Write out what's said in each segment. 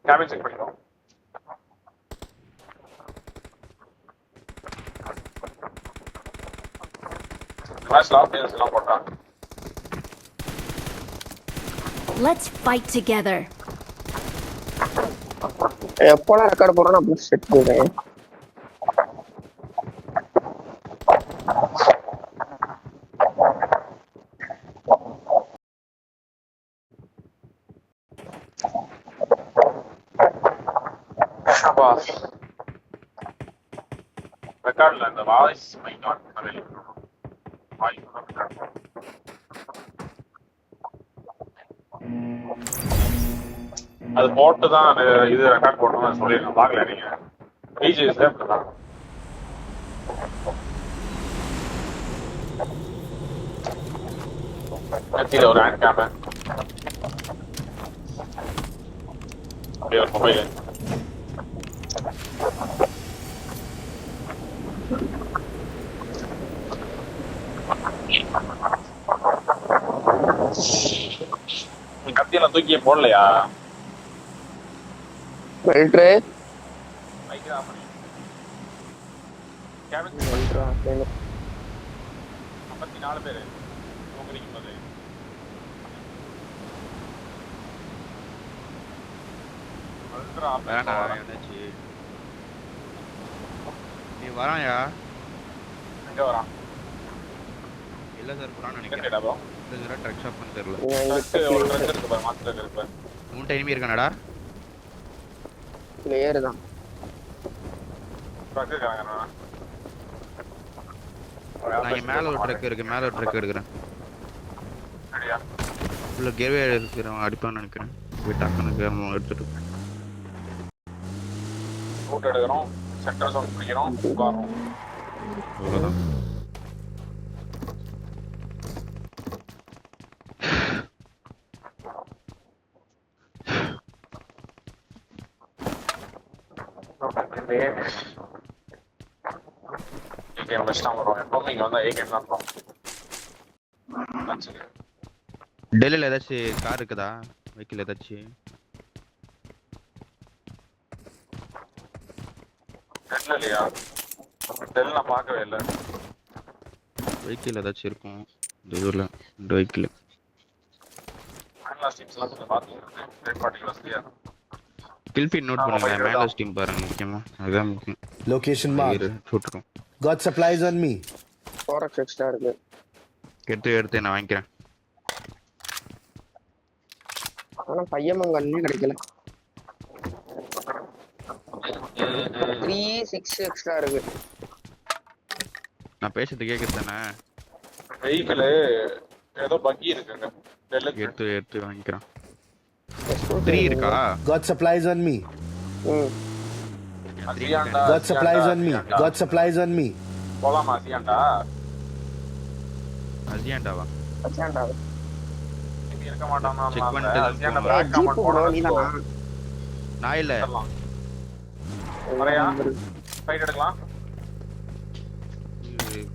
Cabin check பண்ணிக்கோ. Let's fight together. எப்போலாம் record போடுறோம் அப்படி செட் பண்ணுறேன். ரெக்கார்ட்ல இந்த வாய்ஸ் மைக் ஆன் பண்ணவே அது போட்டு தான் இது ரெக்கார்ட் போடணும்னு சொல்லிருக்கேன். பார்க்கல நீங்க பிஜிஎஸ்ல அப்படிதான். நெத்தியில ஒரு ஹேண்ட் கேமரா, அப்படியே ஒரு மொபைல். கத்தியெல்லாம் தூக்கியே போடலையா? வெல்ட்ரு மைக் ஆன் பண்ணி கேபின் 54 பேர் தூங்குறீங்க போது. நீ வராயா? எங்க வரான்? இல்ல சார் புறான்னு நினைக்கிறேன். நினைக்கிறேன். ட்ரக் ஷாப் பண்ண தெரியல. ஒரு ட்ரக் இருக்கு பாரு, மாஸ்டர் ட்ரக் இருக்கு. மூணு டைம் இருக்கானடா. பிளேயர் தான். ட்ரக் இருக்காங்க. நான் மேல ஒரு ட்ரக் இருக்கு, மேல ஒரு ட்ரக் எடுக்கிறேன். சரியா? உள்ள கேவே எடுக்கிறேன், அடிப்பான்னு நினைக்கிறேன். போய் டக்குன்னு எடுத்துட்டு ரூட் எடுக்கிறோம், செக்டர் சவுண்ட் பிடிக்கிறோம், உட்காரோம். அவ்வளோதான். டெல்லியில் ஏதாச்சும் கார் இருக்குதா? வெஹிக்கிள் ஏதாச்சும்? இல்லையா? டெல் நான் பார்க்கவே இல்லை. வெஹிக்கிள் ஏதாச்சும் இருக்கும் இந்த ஊரில். இந்த வெஹிக்கிள் கில்ஃபீட் நோட் பண்ணுங்க. மேல ஸ்டீம் பாருங்க, முக்கியமா அதுதான் முக்கியம். லொகேஷன் மார்க் போட்டுரும். Got supplies on me. 4x extra இருக்கு. எடுத்து நான் வாங்கிக்கிறேன். ஆனா பையன் கண்ணே கிடைக்கல. 3-6 எக்ஸ்ட்ரா இருக்கு. நான் பேசுறது கேக்குது தானே? வெஹிக்கிள் ஏதோ பக்கி இருக்குங்க. எடுத்து வாங்கிக்கிறேன். 3 இருக்கா? Got supplies on me. Got supplies on me. Got supplies on me. போலாமா அசியாண்டா? அசியாண்டாவா? அசியாண்டாவா? இங்க இருக்க மாட்டானா? செக் பண்ணிட்டு அசியாண்டா பேக் கமெண்ட் போடுறா. நான் இல்ல. வரையா? ஃபைட் எடுக்கலாம்.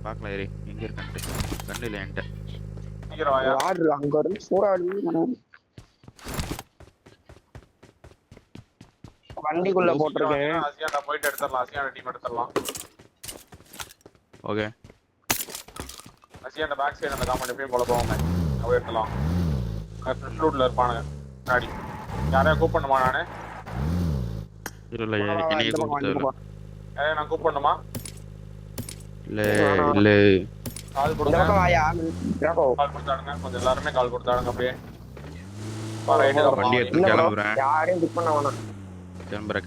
பார்க்கலாம் இரு. எங்க இருக்கன்ட்டு கண்ணு இல்ல என்கிட்ட. சீக்கிரம் வாயா. யாரு அங்க இருந்து சூறாடி வண்டிக்குள்ள போட்டுருக்கேன். அசியாண்டா போயிட்டு எடுத்துறலாம். அசியாண்டா டீம் எடுத்துறலாம். ஓகே. அசியாண்டா பேக் சைடு அந்த காமெண்ட் எப்பயும் போல போவாங்க. அவ எடுத்துறலாம். ஃப்ரண்ட் ரூட்ல இருப்பானுங்க. நாடி. யாரையா கூப்பிடணுமா நானே? இல்ல என்னைய கூப்பிடுங்க. யாரையா நான் கூப்பிடணுமா? இல்ல கால் கொடுங்க. வாயா. கால் கொடுத்தாடுங்க. கொஞ்சம் எல்லாரும் கால் கொடுத்தாடுங்க அப்படியே. வண்டி எடுத்து கிளம்புறேன். யாரையும் பிக் பண்ண வேணாம். கிளம்புறேன்.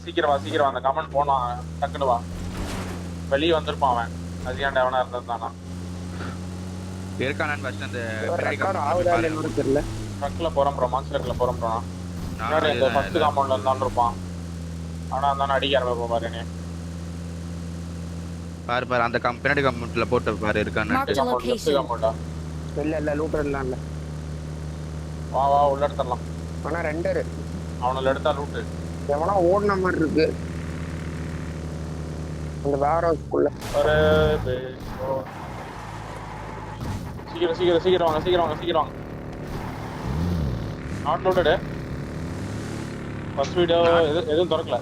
சீக்கிரம் அந்த கமெண்ட் போனா டக்குனு வா. வெளியே வந்திருப்பான் அவன். அசியாண்டா எவனா இருந்தானா? இருக்கானான்னு ஃபர்ஸ்ட் அந்த ரெக்கார்ட் ஆவுதா இல்லன்னு தெரியல. ட்ரக்ல போறோம் ப்ரோ. மான்ஸ்டர்ல போறோம் ப்ரோ. நான் இந்த ஃபர்ஸ்ட் காம்பவுண்ட்ல இருந்தான் இருப்பான். ஆனா அந்தான அடிக்க ஆரம்பிப்போம் பாரு நீ. பாரு அந்த பின்னாடி காம்பவுண்ட்ல போட்டு பாரு இருக்கானு. காம்பவுண்டா? இல்ல லூட்டர் இல்ல. வா உள்ள எடுத்துறலாம். ஆனா ரெண்டர் அவனல எடுத்தா ரூட் எவனா ஓடுன மாதிரி இருக்கு அந்த வேற ஹவுஸ்க்குள்ள. அரே சீக்கிரம் வாங்க. Not loaded. ஃபர்ஸ்ட் வீடியோ எதுவும் திறக்கல.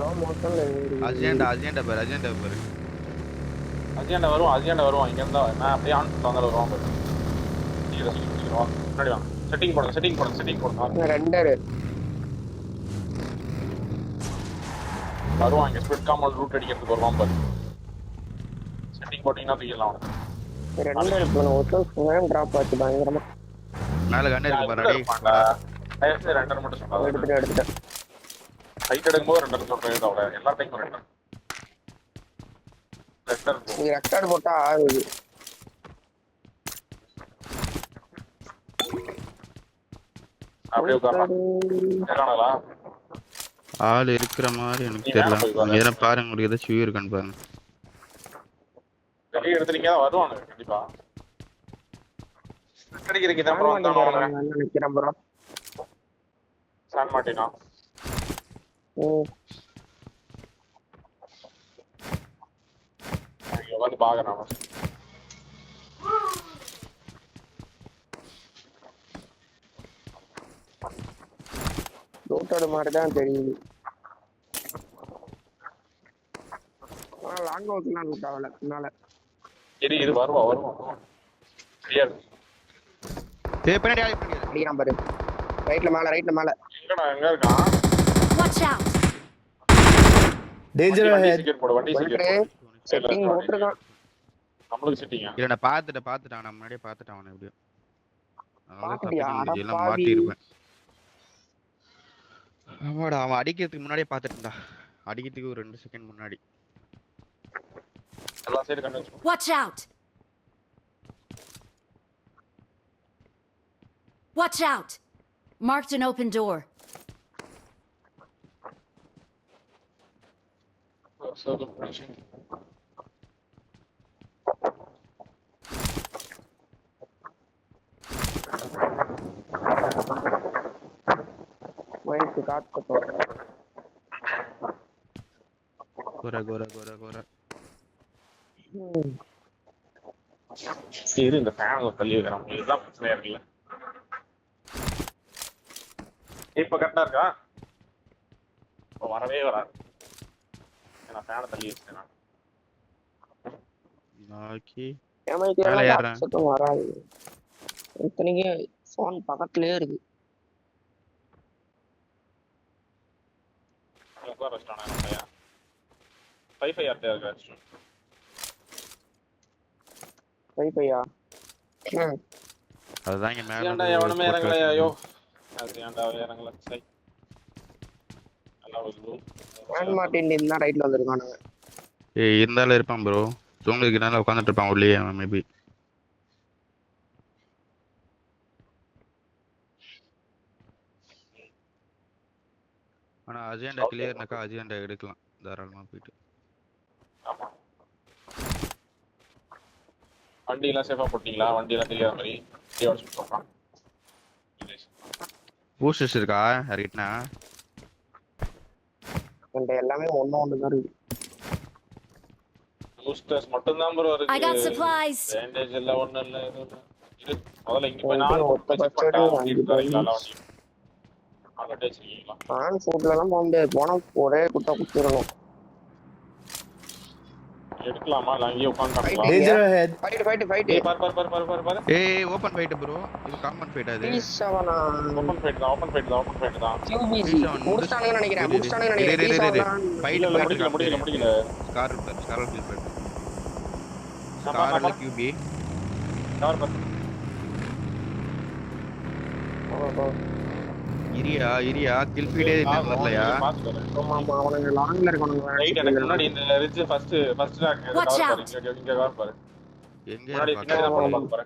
லோ மோஷன்ல அஜெண்டா பாரு அஜியாண்ட வருவான் இங்க இருந்தா நான் அப்படியே ஆன் பண்ணி வந்தால வருவான் பாரு. சீக்கிரம் வா. முன்னாடி வாங்க. செட்டிங் போடுங்க. ரெண்டர் வருவான் இங்க ஸ்பிட் காமல் ரூட் அடிக்கிறதுக்கு வருவான் பாரு. செட்டிங் போட்டீங்கன்னா தூக்கிடலாம் அவனை. ரெண்டர் போன ஒருத்தன் டிராப் ஆச்சு பயங்கரமா. மேல கண்ணு இருக்கு பாருடா டேய் ரெண்டர் மட்டும் சொல்லாத. எடுத்துட்டேன் ஃபைட் எடுக்கும்போது ரெண்டர் சொல்றேன் அவள எல்லா டைமும் ரெண்டர் நீ ரெக்கார்ட் போட்டா ஆகுது. அப்படியே உட்காரலாம். ஆள் இருக்கிற மாதிரி எனக்கு தெரியல. நேரா பாருங்க உங்களுக்கு ஏதாச்சும் வியூ இருக்கான்னு பாருங்க. வெளியே எடுத்துறீங்க வருவாங்க கண்டிப்பா. அடிக்கிறதுக்கு தான் ப்ரோ வந்தானோ நினைக்கிறேன் ப்ரோ. சான் மார்ட்டினா வந்து பாக்குறான். லூட்டோட மாதிரி தான் தெரியுது. லாங் அவுட்லாம் லூட் ஆகல அதனால. இது வருவான். கிளியர். பின்னாடி அடிக்கிறான் பாரு. ரைட்ல மேல. எங்க இருக்கான்? Watch out! Danger ahead. வண்டி சீக்கிரம் செட்டிங் போட்டுருக்கான். நம்மளுக்கு செட்டிங்கா? இல்ல நான் பாத்துட்டேன் நான் முன்னாடியே பாத்துட்டேன் அவனை எப்படியோ. அதனால எல்லாம் மாட்டி இருப்பேன். ஆமாடா அவன் அடிக்கிறதுக்கு முன்னாடியே பாத்துட்டேன்டா. அடிக்கிறதுக்கு ஒரு 2 செகண்ட் முன்னாடி. எல்லா சைடு கண்ணு வச்சு. Watch out! Watch out! Marked an open door. மைக்கு காத்து போறேன். கோர சரி இந்த ஃபேன் தள்ளி வைக்கிறோம். இதுதான் பிரச்சனையா இருக்குல்ல. இப்ப கரெக்டா இருக்கா? வரவே வராது. நான் ஃபேனை தள்ளி வச்சிட்டேன். நாக்கி ஏமாயிட்டே சத்தம் வராது. இத்தனைக்கு ஃபோன் பக்கத்துலயே இருக்கு. உட்கார வச்சிட்டானா நம்ம பையன்? 5 யார்ட்டே இருக்கா? பையா அதுதான் இங்க மேல ஏன்டா எவனுமே இறங்கலையா? ஐயோ அது ஏன்டா இறங்கல? சை நல்லா வந்து சான் மார்ட்டின் தான் ரைட்ல வந்திருக்கானுங்க. ஏய் இருந்தாலும் இருப்பான் ப்ரோ. தூங்குறதுக்கு நல்லா உட்கார்ந்துட்டு இருப்பான் உள்ளே மேபி. ஆனா அஜெண்டா கிளியர்னாக்கா அஜெண்டா எடுக்கலாம் தாராளமா போயிட்டு. ஆமா வண்டி எல்லாம் சேஃபா போட்டீங்களா? வண்டி எல்லாம் தெரியாத மாதிரி டியோட போறோம். பூஸ்டர்ஸ் இருக்கா யார்கிட்டனா? இந்த எல்லாமே ஒண்ணு தான் இருக்கு. பூஸ்டர்ஸ் மட்டும் தான் ப்ரோ இருக்கு. I got supplies. பேண்டேஜ் எல்லாம் ஒண்ணு இல்ல. இது முதல்ல இங்க போய் நான் செக் பண்ணா வண்டி தரீங்களா? வண்டி அங்க டேச்சிங்களா? ஆன் ஃபுட்ல எல்லாம் போக முடியாது. போனா ஒரே குட்டா குத்திரணும். எடுக்கலாமா? நான் இங்கே உட்கார்ந்துட்டேன். Danger ahead. ஃபைட். ஏய் பார். ஏய் ஓபன் ஃபைட் ப்ரோ. இது காமன் ஃபைட் அது. P7 ஓபன் ஃபைட் தான். QBC முடிச்சானுங்க நினைக்கிறேன். ஃபைட் முடியல. Scar feel fight. ஸ்கார்ல QB. யார் பாத்து? இரியா கில் ஃபீடே இன்னும் வரலையா? ஆமா அவனுங்க லாங்ல இருக்கானுங்க. ரைட் எனக்கு முன்னாடி இந்த ரிட்ஜ் ஃபர்ஸ்ட் ட்ராக் இங்க கவர் பாரு. எங்க முன்னாடி பின்னாடி தான் போற பாரு.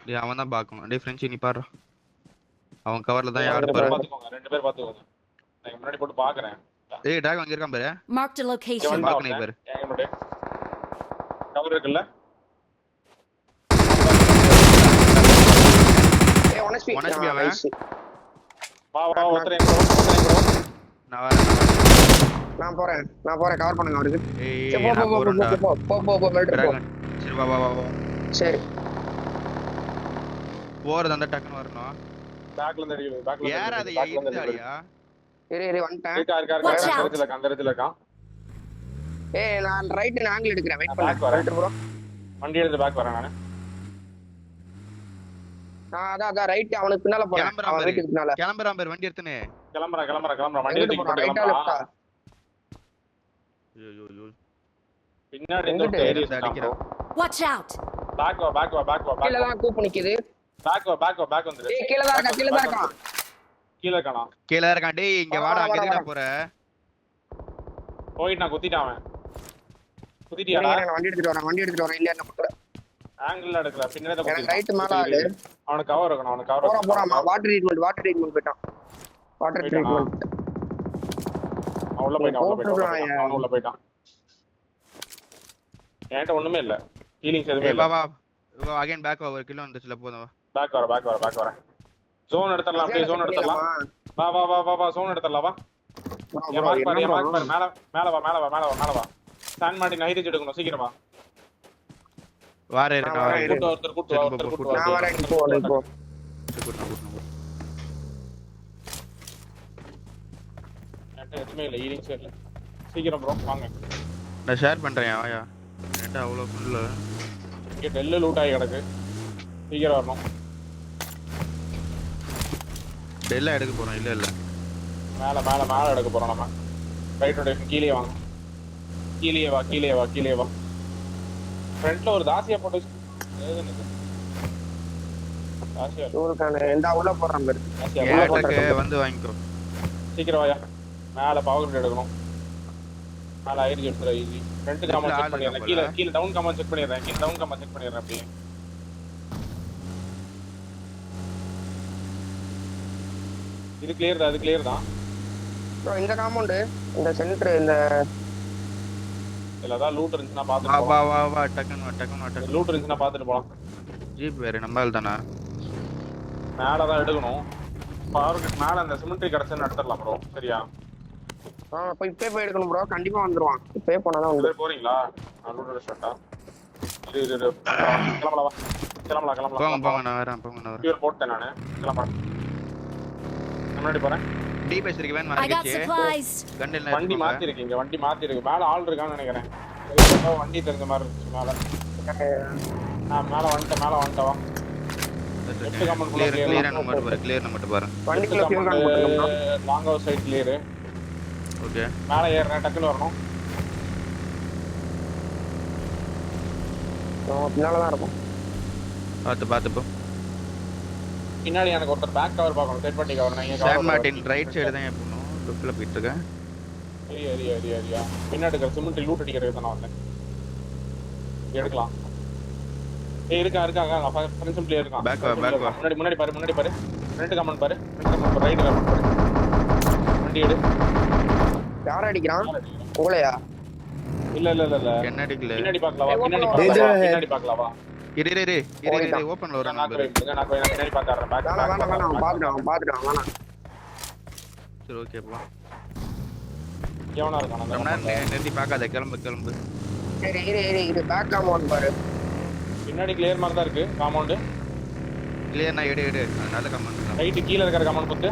டேய் அவன் தான் பாக்கணும். டேய் ஃப்ரெண்ட்ஸ் நீ பாரு. அவன் கவர்ல தான் யார் பாரு. ரெண்டு பேர் பாத்துக்கோங்க. நான் முன்னாடி போட்டு பாக்குறேன். ஏய் டாக் அங்க இருக்கான் பாரு. Marked a location. பாக்கணும் பாரு. எங்க முன்னாடி கவர் இருக்குல்ல? ஏய் ஒன் HP அவன். வா ஒருத்தரேன் ப்ரோ. நான் போறேன் கவர் பண்ணுங்க அவருக்கு. ஏய் நான் போறேன்டா. போ மெல்ட் போ. சரி வா. சரி போறது அந்த டக்குன்னு வரணும். பேக்ல இருந்து அடிக்குது, பேக்ல இருந்து யார் அடிக்குது, அது பேக்ல இருந்து அடிக்குது. இருந்தாலியா? இரு வந்துட்டேன். Watch out. அந்த இடத்துல இருக்கான், அந்த இடத்துல இருக்கான். நான் ரைட் ஆங்கிள் எடுக்கிறேன், வெயிட் back பண்ணு வரேன். ப்ரோ. வண்டி எடுத்து பேக் வரேன் நானு. அதான் ரைட், அவனுக்கு பின்னால போறேன். கிளம்புறான் அவன் பாரு. வீட்டுக்கு பின்னால கிளம்புறான் பாரு வண்டி எடுத்துனே. கிளம்புறேன் வண்டி எங்கிட்டு எடுத்து போறான்? ரைட்டா லெஃப்டா? ஐயோ பின்னாடி இருந்து ஒரு ஏரியா அடிக்கிறான். Watch out. பேக் வா கீழ தான் கூப்பு நிக்குது. பேக் வந்துரு. ஏய் கீழ தான் இருக்கான். கீழ இருக்கானா? கீழ இருக்கான். டேய் இங்க வாடா, அங்க எதுக்குடா போற? போயிட்டு நான் குத்திட்டான். இருங்க, குத்திட்டியாடா? நான் வண்டி எடுத்துட்டு வரேன். இல்ல என்ன பண்ற? ஆங்கிள் எடுக்கல, பின்னாடி தான் எனக்கு குத்திட்டான். ரைட் மேல ஆளு. அவனுக்கு கவர் இருக்கணும், போறான். வாட்டர் ட்ரீட்மெண்ட் போயிட்டான். Water treatment. அவன் உள்ள போயிட்டான். அவன் உள்ள போயிட்டான். என்கிட்ட ஒண்ணுமே இல்ல, ஹீலிங்ஸ் எதுவுமே ஏய் இல்ல. வா அகைன் பேக் வா, ஒரு கிலோ வந்துச்சுல போதும். பேக் வரேன். ஜோன் எடுத்துறலாம், அப்படியே ஜோன் எடுத்துறலாம். வா ஜோன் எடுத்துறலாம். வா என் மார்க் பாரு. மேல வா. ஸ்டாண்ட் மாட்டி நைரேஜ் எடுக்கணும், சீக்கிரமா. வாரே இருக்கா? கூட்டு வா. நான் வரேன். இப்போ என்கிட்ட எதுவுமே இல்ல, ஹீலிங்ஸ் இல்ல. சீக்கிரம் ப்ரோ வாங்க. நான் ஷேர் பண்றேன். வாயா நெட் அவ்வளவு ஃபுல்ல. இங்க டெல்ல லூட் ஆகி கிடக்கு, சீக்கிரம் வரணும். டெல்ல எடுக்க போறோம். இல்ல மேல எடுக்க போறோம் நம்ம. ரைட் ரொட்டேஷன், கீழே வாங்க. கீழே வா. ஃப்ரண்ட்ல ஒரு தாசியா போட்டு தாசியா உள்ள போறான் பாரு. ஏட்டக்கு வந்து வாங்கிக்கோ. சீக்கிரம் வாயா. மேல பவர் கிரிட் எடுக்கணும். மேல ஐரிஜ் எடுத்துற ஈஸி. ஃப்ரண்ட் கமாண்ட் செக் பண்ணிடுறேன். கீழ டவுன் கமாண்ட் செக் பண்ணிடுறேன். அப்படியே இது கிளியர் தான். ப்ரோ இந்த காம்பவுண்ட், இந்த சென்டர், இந்த இல்ல ஏதாவது லூட் இருந்துச்சுன்னா பாத்துட்டு வா டக்குன்னு லூட் இருந்துச்சுன்னா பாத்துட்டு போலாம். ஜீப் வேற நம்மால் தானா? மேல தான் எடுக்கணும். பவர் கிரிட் மேல அந்த சிமெண்ட்ரி கடச்சன்னு எடுத்துடலாம் ப்ரோ, சரியா? இப்பே போய் எடுக்கணும் ப்ரோ, கண்டிப்பா வந்துருவான். இப்பே போனாதான் வந்து. போறீங்களா? நான் லூட் எடுத்துட்டா. இரு கிளம்பலாம். போங்க நான் வரேன். ஃபியூல் போட்டேன் நானு. கிளம்பறேன். முன்னாடி போறேன். டீப் வச்சிருக்க van I got market. supplies. Container வண்டி மாத்திருக்கீங்க, மேல ஆள் இருக்கான்னு நினைக்கிறேன். வண்டி தெரிஞ்ச மாதிரி இருந்துச்சு மேல. நான் மேல வந்துட்டேன் வா. கிளியர் நம்பர் பாரு. வண்டிக்குள்ள ஃபியூல் கான் போட்டுறோம். Long house side clear. Okay மேல ஏறறேன், டக்குன்னு வரணும். பின்னால தான் இருக்கும். பாத்து போ. பின்னாடி எனக்கு ஒருத்தர் பேக் கவர் பார்க்கணும், தேர்ட் பார்ட்டி கவர். நான் இங்க சான் மார்டின் ரைட் சைடு தான் போணும். லெஃப்ட்ல போயிட்டு இருக்கேன். ஏரியா பின்னாடி இருக்கிற சிமெண்ட் லூட் அடிக்கிறதுக்கு தான் நான் வந்தேன். எடுக்கலாம். இருக்காங்க ஃப்ரெண்ட்ஸ் பிளேயர் இருக்கான். பேக் வா. முன்னாடி பாரு. ஃப்ரண்ட் கமெண்ட் பாரு. ரைட் கமெண்ட் பாரு. வண்டி எடு. யார அடிக்கிறான்? உங்களையா? இல்ல என்ன அடிக்கல. பின்னாடி பார்க்கலாம் வா. இரு ஓபன்ல வர நான் பின்னாடி பார்க்கறேன். வேணாம் பாத்துட்டான். வேணாம். சரி ஓகே போ. எவனா இருக்கான்? ரொம்ப நேரம் நிறுத்தி பார்க்காத, கிளம்பு. சரி இது பேக் காம்பவுண்ட் பாரு. பின்னாடி கிளியர் மாதிரி தான் இருக்கு காம்பவுண்ட். கிளியர் நான் எடு அதனால கமெண்ட் ரைட் கீழ இருக்கிற காம்பவுண்ட் குத்து.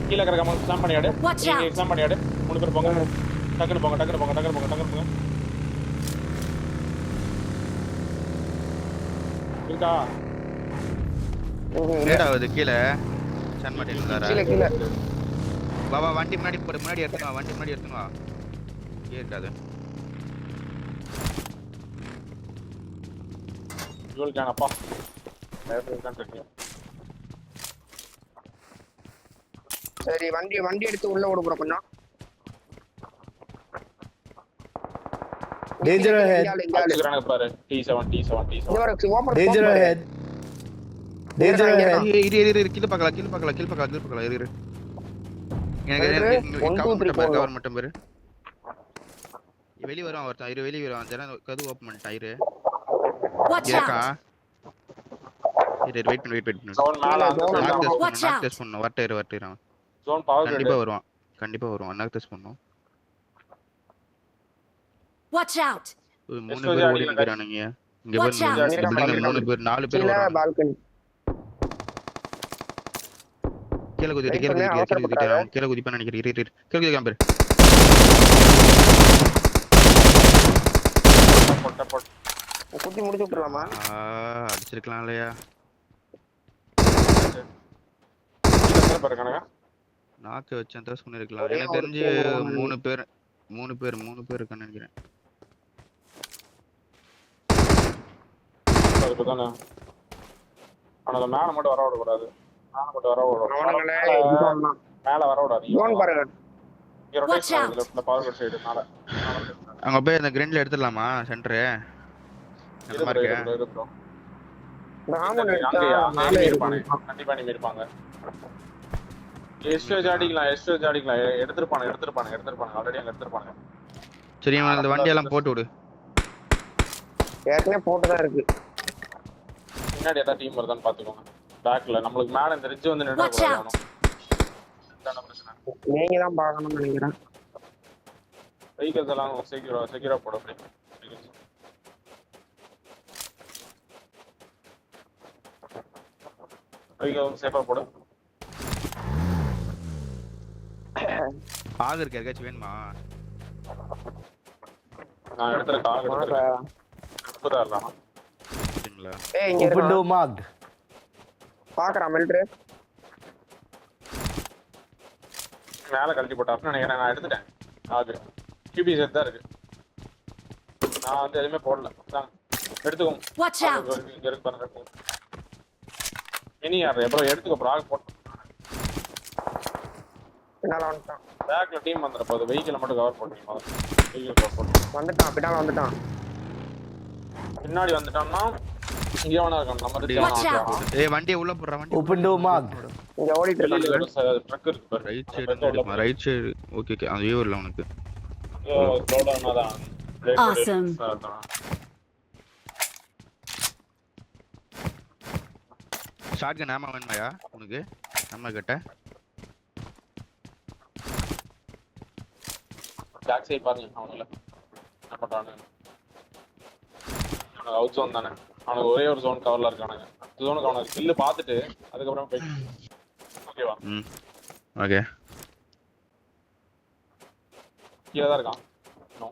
கீழ இருக்கிற காம்பவுண்ட் ஸ்லாம் பண்ணியாடு. ஸ்லாம் பண்ணியாடு. மூணு பேர் போங்க. டக்குனு போங்க. இருக்கா? ரேட் ஆகுது கீழ. சான் மார்டின் உள்ளாரா? கீழ. வா வண்டி முன்னாடி போடு. முன்னாடி எடுத்துங்க வா. இருக்காது. ஃபியூல் கேன் அப்பா. டைரக்ட் கேன் இருக்கு. சரி வண்டி எடுத்து உள்ள ஓடு ப்ரோ கொஞ்சம். Danger ahead. அடிக்குறானே பாரு. T7. Danger ahead. இரு கீழ பார்க்கலாம். இரு. எனக்கு கவர் மட்டும் பாரு. வெளிய வருவான் ஒருத்தன். வெளிய வருவான். ஜன கது ஓபன் பண்ணிட்டான். இரு. இருக்கா? வெயிட் பண்ணு. ஜோன் மேல நாக் டெஸ்ட் பண்ணனும். வரட்டே. ஜோன் பவர் கண்டிப்பா வருவான். நாக் டெஸ்ட் பண்ணனும். Watch out. மூணு பேர் ஓடி நிக்கறானுங்க. இங்க Watch பாரு out. இந்த building ல 3 பேர் 4 பேர் கீழே வராங்க பால்கனி. கீழ குதிட்டு Wait கீழ பண்ணு, குதிட்டு அவசரப்படாத. அவன் கீழ குதிப்பான்னு நினைக்கிறேன் இரு கீழ குதிக்காம பாரு போட்டு குத்தி முடிச்சு விட்டுலாமா? அடிச்சிருக்கலாம் இல்லையா எத்தனை பேர் இருக்கானுங்க? நாக்கு வச்சேன் தஸ் பண்ணிருக்கலாம் ஒரே எனக்கு ஒரு தெரிஞ்சு team 3 பேர் இருக்கான்னு நினைக்கிறேன் அதுக்குதானே ஆனா மேல மட்டும் வர விடக்கூடாது. மேல மட்டும் வர அவனுங்களே விடக்கூடாது. இதுதான். மேல வர விடாது. ஜோன் பாருங்க. இங்க Watch ரொட்டேஷன் out. ஆகுது லெஃப்ட்ல பவர் சைடு மேல. அங்க போய் அந்த கிரேண்ட்ல எடுத்துடலாமா சென்டர் அந்த மாதிரி இருக்கு இரு bro. ராமன் அங்கயா எடுத்தா மேலே மேலே இருப்பானே. இருப்பான். கண்டிப்பா நீ இருப்பாங்க. எஸ்டேஜ் அடிக்கலாம். எடுத்துப்பாங்க. ஆல்ரெடி அங்க எடுத்துப்பாங்க. சரி அவன் அந்த வண்டி எல்லாம் போட்டு விடு ஏற்கனவே போட்டுதான் இருக்கு. பின்னாடி ஏதாவது டீம் வருதான்னு பாத்துக்கோங்க. பேக்ல நம்மளுக்கு மேல இந்த ரிட்ஜ் வந்து நின்னு Watch out. இதான பிரச்சனை. நீங்க தான் பார்க்கணும்னு நினைக்கிறேன். வெஹிக்கிள்ஸ் எல்லாம் செக்யூரா போடு அப்படி. வெஹிக்கிள் சேஃபா போடு. ஆக இருக்கு யாருக்காச்சும் வேணுமா நான் எடுத்துற கார் எடுத்துறேன். எப்பதா இருக்கானா? சரிங்களா ஏய் இங்க Open இருக்கான். door marked. பாக்குறான் மிலிட்டரி. மேல கழட்டி போட்டாப்னு நினைக்கிறேன். நான் எடுத்துட்டேன். ஆகு கியூபி செட் தான் இருக்கு. நான் வந்து எதுவுமே போடல. தான் எடுத்துக்கோங்க. Watch out. இங்க இருக்கு பாருங்க. மினி யார் ப்ரோ எடுத்துக்கோ ப்ரோ. ஆக போட்டு பின்னால வந்துட்டான். பேக்ல டீம் வந்துற போது வெஹிக்கிள் மட்டும் கவர் பண்ணுவீங்க. வெஹிக்கிள் கவர் பண்ணு. வந்துட்டான் பின்னால வந்துட்டான். பின்னாடி வந்துட்டான்னா இங்க வேணா இருக்கான். நம்ம Watch out. ஏய் வண்டியை உள்ள போடுற வண்டி Open door marked. இங்க ஓடிட்டு இருக்கான். ட்ரக் இருக்கு பாரு. Right side right side okay okay அது வியூ இல்ல உனக்கு ஸ்லோ டவுனா தான். Awesome. ஷாட்கன் ஆமா வேணுமாயா உனக்கு நம்ம கிட்ட பேக் சைடு பாருங்க அவனுல. என்ன பண்றானு? அவனுக்கு அவுட் ஜோன் தானே. அவனுக்கு ஒரே ஒரு ஜோன் கவர்ல இருக்கானுங்க. அந்த ஜோனுக்கு அவனுக்கு ஸ்கில் பார்த்துட்டு அதுக்கப்புறம் போய் ஓகேவா? ஓகே கீழே தான் இருக்கான். No.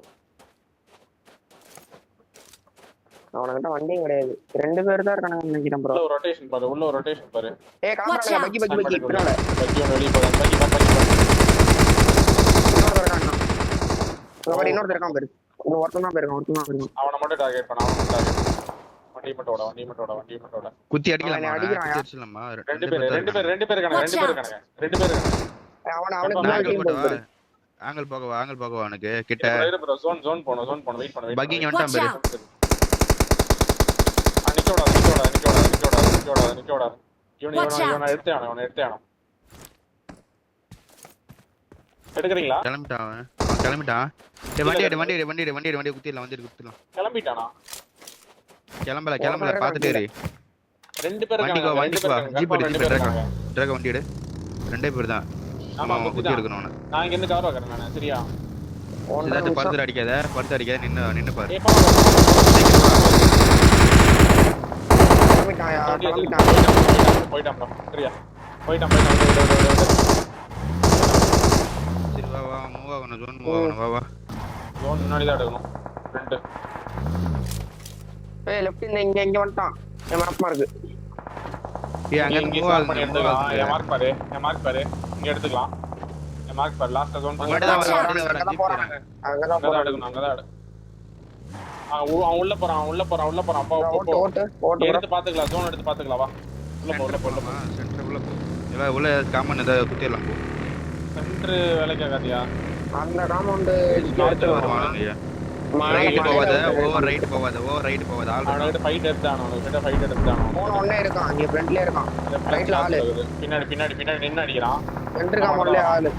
அவனுக்கிட்ட வண்டியும் கிடையாது. 2 பேர் தான் இருக்கானுங்க நினைக்கிறேன் ப்ரோ. உள்ள ஒரு ரொட்டேஷன் பாரு. ஏய் Watch காமெரா out. பக்கி பின்னால. பக்கி ஒன்று வெளியே போதான். பக்கி இன்னொருத்தர் இருக்கான். இங்க பாரு இன்னொருத்தர் இருக்கான் பாரு. இன்னும் ஒருத்தன் தான் போயிருக்கான். அவனை மட்டும் டார்கெட் பண்ண. அவனை மட்டும் டார்கெட் வண்டி மட்டும் ஓட. குத்தி அடிக்கலாமா அவனை அடிக்கிறான். அடிச்சிடலாமா ரெண்டு பேர் இருக்காங்க. அவனுக்கு முன்னாடி டீம் போகுது. ஆங்கிள் போகவா அவனுக்கு கிட்ட ஜோன் போணும். வெயிட் பண்ணு. பக்கிங் வந்துட்டான் பாரு Watch out. நிக்க விடாத. இவனை எடுத்தேன். எடுக்கிறீங்களா? கிளம்பிட்டான் டேய் வண்டி குத்திடலாம் கிளம்பிட்டானா? கிளம்பல பாத்துட்டே இரு 2 பேர் வண்டிக்கு வா ஜீப் ட்ரக் வண்டி எடு 2 பேர் தான் ஆமா குத்தி எடுக்கணும் அவனை நான் இங்க இருந்து கவர் வைக்கிறேன் நான். சரியா? சிதார்த்து படுத்து அடிக்காத நின்னு பாரு ஏய் போயிட்டான். சரியா? போயிட்டான். சரி வா மூவ் ஆகணும் ஜோன் வா ஜோன் முன்னாடி தான் எடுக்கணும். 2 ஏய் லெஃப்ட் இங்க வந்துட்டான். என் மேப்மா இருக்கு. ஏய் அங்க இங்க மூவ் ஸ்டார்ட் பண்ணி எடுத்துக்கலாம். ஆகுது என் மார்க் பாரு. இங்க எடுத்துக்கலாம். என் மார்க் பாரு. லாஸ்ட் ஜோன் உங்கள்ட்ட தான் வர அங்கதான் போறாங்க. அங்கதான் அங்கதான் எடுக்கணும். அங்கதான் எடு. அவன் உள்ள போறான். அப்பா ஓட்டு எடுத்து பாத்துக்கலாம். ஜோன் எடுத்து பாத்துக்கலாம். வா உள்ள போ. சென்டர் உள்ள போ இவ உள்ள காமன் இத குத்திடலாம் போ சென்டர் வேலைக்கு ஆகாதியா? அந்த காம்பவுண்ட் வருவாங்க ஓவர் ரைட் போவாத அவனோட ஃபைட் எடுத்தானோ. மூணு ஒண்ணே இருக்கான். இங்க ஃப்ரண்ட்லயே இருக்கான். ரைட்ல ஆளு. பின்னாடி நின்னு அடிக்கிறான். சென்டர் காம்பவுண்ட்லயே ஆளு.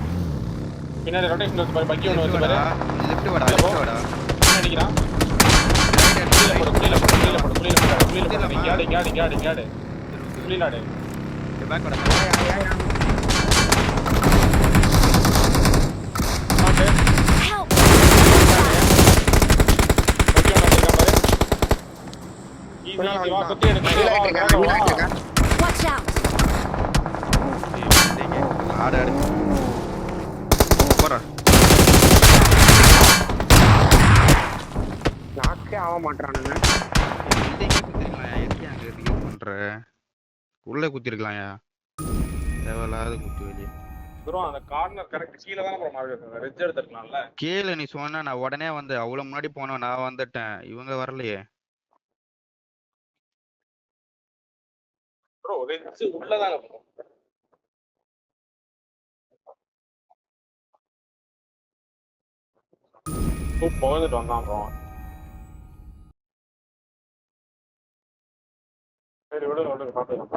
பின்னாடி ரொட்டேஷன் வந்து பாரு. பக்கி ஒன்னு வந்து பாரு. லெஃப்ட் வாடா பின்னாடி அடிக்கிறான். குளியில போடு. இங்க ஆடு. குளியில ஆடு. பேக் வாடா Help. பக்கி ஒன்னு வந்திருக்கான் பாரு. ஈஸி ஈஸி வா குத்தி எடுங்க கீழே வா இருக்கேன், வேகம் கீழே வா இருக்கேன். Watch out! ஆடு ஆடு போறா நாக்கே ஆக மாட்டானுங்க. குத்திருக்கலாம் எதுக்கு அங்க ரிலீஸ் பண்ற உள்ள குத்திருக்கலாம்யா தேவையில்லாத குத்து வெளியே ப்ரோ அந்த கார்னர் கரெக்ட் கீழ தான் ப்ரோ மார்க் இருக்கு ரெட் எடுத்துக்கலாம்ல கீழே நீ சொன்ன நான் உடனே வந்து அவ்வளவு முன்னாடி போனோம் நான் வந்துட்டேன் இவங்க வரலையே ப்ரோ ரெட் உள்ள தான் ப்ரோ போயிட்டு வந்தான் ப்ரோ சரி விடு விடு பாத்துக்கலாம்